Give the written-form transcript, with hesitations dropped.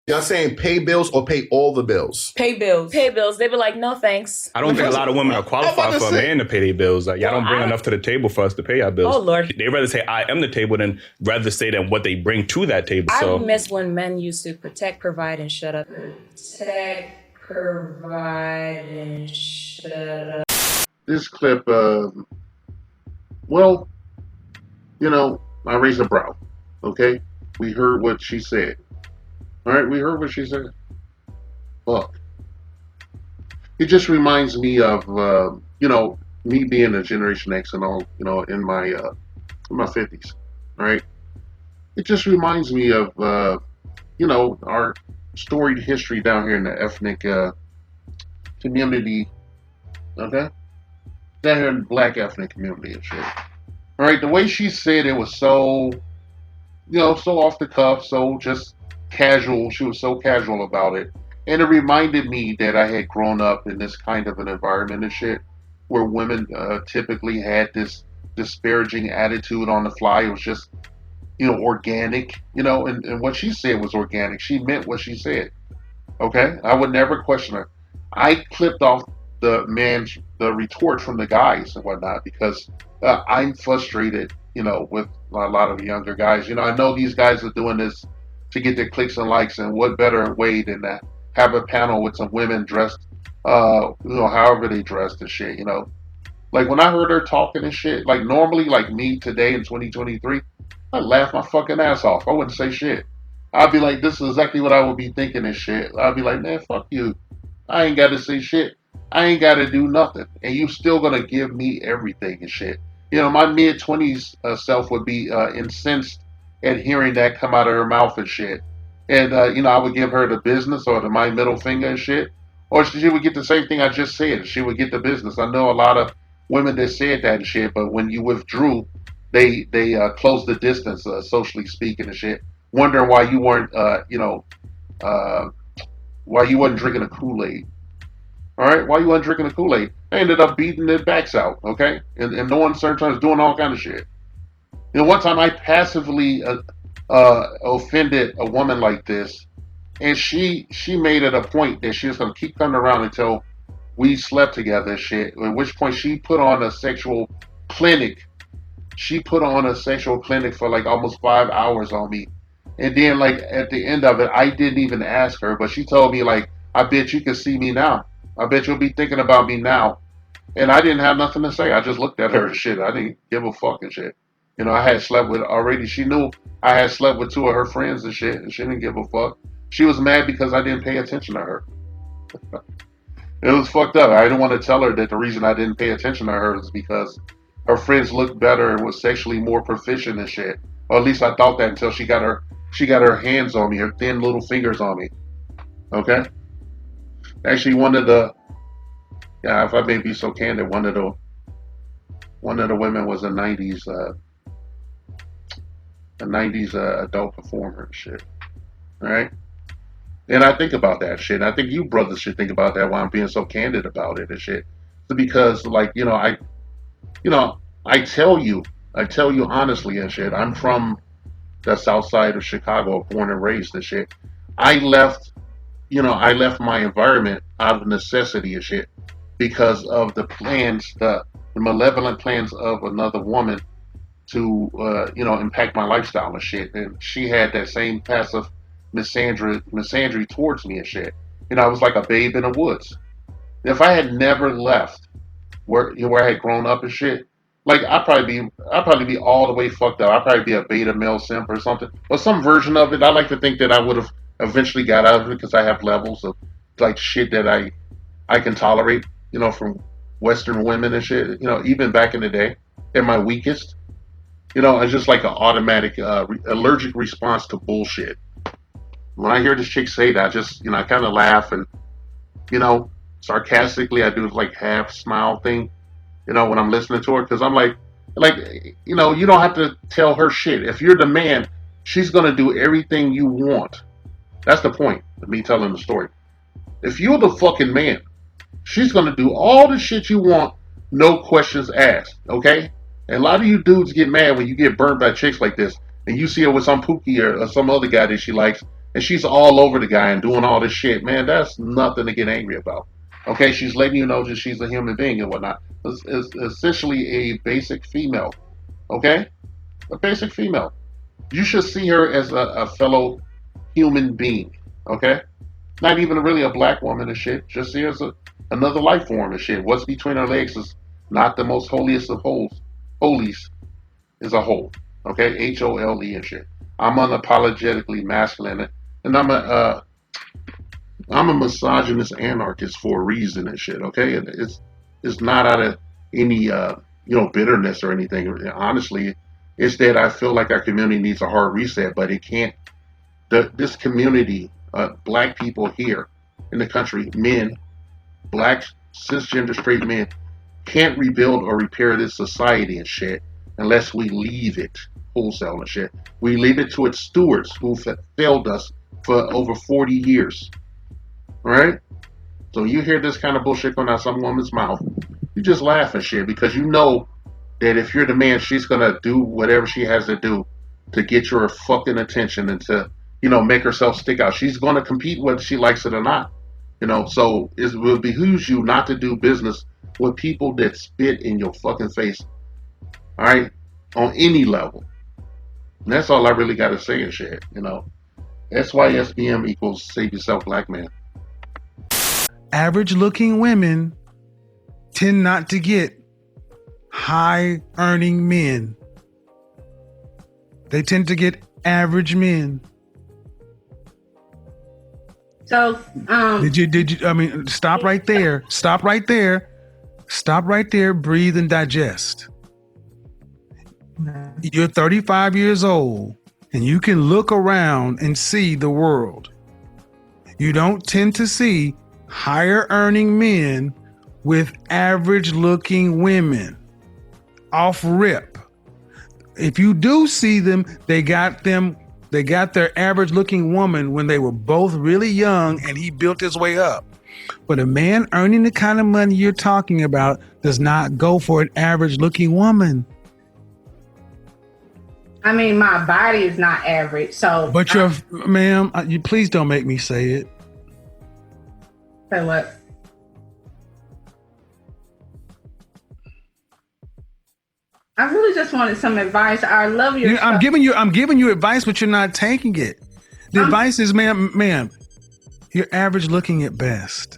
Y'all saying pay bills or pay all the bills? Pay bills. Pay bills. They be like, no thanks. I don't think a lot of women are qualified for a man to pay their bills. Like, y'all don't bring enough to the table for us to pay our bills. Oh, Lord. They rather say I am the table than rather say than what they bring to that table. I miss when men used to protect, provide, and shut up. Protect, provide, and shut up. This clip, well, you know, I raised a brow. Okay, we heard what she said. All right, we heard what she said. Fuck. It just reminds me of, you know, me being a Generation X and all, you know, in my 50s. All right. It just reminds me of, you know, our storied history down here in the ethnic community. Okay, down here in the black ethnic community and shit. All right, the way she said it was so, you know, so off the cuff, so just casual. She was so casual about it. And it reminded me that I had grown up in this kind of an environment and shit where women typically had this disparaging attitude on the fly. It was just, you know, organic, you know, and what she said was organic. She meant what she said. Okay? I would never question her. I clipped off the retort from the guys and whatnot because I'm frustrated, you know, with a lot of younger guys. You know, I know these guys are doing this to get their clicks and likes, and what better way than that? Have a panel with some women dressed, you know, however they dressed and shit, you know. Like when I heard her talking and shit, like normally, like me today in 2023, I'd laugh my fucking ass off. I wouldn't say shit. I'd be like, this is exactly what I would be thinking and shit. I'd be like, man, fuck you. I ain't got to say shit. I ain't got to do nothing. And you still going to give me everything and shit. You know, my mid-20s self would be incensed at hearing that come out of her mouth and shit. And, you know, I would give her the business or my middle finger and shit. Or she would get the same thing I just said. She would get the business. I know a lot of women that said that and shit, but when you withdrew, they closed the distance, socially speaking and shit. Wondering why you weren't, you know, why you wasn't drinking a Kool-Aid. All right, why you wasn't drinking the Kool-Aid? They ended up beating their backs out, okay? And no uncertain terms, doing all kind of shit. You know, one time I passively offended a woman like this, and she made it a point that she was going to keep coming around until we slept together and shit, at which point she put on a sexual clinic. She put on a sexual clinic for like almost 5 hours on me. And then like at the end of it, I didn't even ask her, but she told me like, I bet you can see me now. I bet you'll be thinking about me now. And I didn't have nothing to say. I just looked at her and shit. I didn't give a fuck and shit. You know, I had slept with already. She knew I had slept with two of her friends and shit, and she didn't give a fuck. She was mad because I didn't pay attention to her. It was fucked up. I didn't want to tell her that the reason I didn't pay attention to her is because her friends looked better and was sexually more proficient and shit. Or at least I thought that until she got her hands on me, her thin little fingers on me. Okay? Actually, one of the, yeah, if I may be so candid, one of the women was a '90s adult performer and shit. All right? And I think about that shit. And I think you brothers should think about that while I'm being so candid about it and shit. Because like, I tell you honestly and shit, I'm from the south side of Chicago, born and raised and shit. I left my environment out of necessity and shit because of the plans, the malevolent plans of another woman to, impact my lifestyle and shit. And she had that same passive misandry towards me and shit. You know, I was like a babe in the woods. If I had never left where I had grown up and shit, like I'd probably be all the way fucked up. I'd probably be a beta male simp or something, or some version of it. I like to think that I would have eventually got out of it because I have levels of like shit that I can tolerate, you know, from Western women and shit. You know, even back in the day, at my weakest, you know, it's just like an automatic allergic response to bullshit. When I hear this chick say that, I just, you know, I kind of laugh and, you know, sarcastically, I do like half smile thing, you know, when I'm listening to her, because I'm like, you know, you don't have to tell her shit. If you're the man, she's gonna do everything you want. That's the point of me telling the story. If you're the fucking man, she's gonna do all the shit you want, no questions asked. Okay? And a lot of you dudes get mad when you get burned by chicks like this, and you see her with some pookie or some other guy that she likes, and she's all over the guy and doing all this shit, man, that's nothing to get angry about. Okay, she's letting you know that she's a human being and whatnot. It's essentially a basic female. Okay, a basic female. You should see her as a fellow human being. Okay, not even really a black woman and shit. Just see her as another life form and shit. What's between her legs is not the most holiest of holies is a hole. Okay, HOLE and shit. I'm unapologetically masculine, and I'm a misogynist anarchist for a reason and shit. Okay, it's not out of any bitterness or anything. Honestly, it's that I feel like our community needs a hard reset, but it can't. This community, black people here in the country, men, black cisgender straight men, can't rebuild or repair this society and shit unless we leave it wholesale and shit. We leave it to its stewards who failed us for over 40 years. Right? So you hear this kind of bullshit coming out of some woman's mouth, you just laugh and shit because you know that if you're the man, she's gonna do whatever she has to do to get your fucking attention and to, make herself stick out. She's gonna compete whether she likes it or not. So it will behoove you not to do business with people that spit in your fucking face. All right? On any level. And that's all I really gotta say and shit, SYSBM equals save yourself, black man. Average looking women tend not to get high earning men. They tend to get average men. So, stop right there. Stop right there. Stop right there. Breathe and digest. You're 35 years old and you can look around and see the world. You don't tend to see higher earning men with average looking women off rip. If you do see them, they got their average looking woman when they were both really young and he built his way up. But a man earning the kind of money you're talking about does not go for an average looking woman. I mean, my body is not average, so. But you please don't make me say it. Say what? I really just wanted some advice. I love your. I'm giving you advice, but you're not taking it. The advice is, ma'am, you're average looking at best.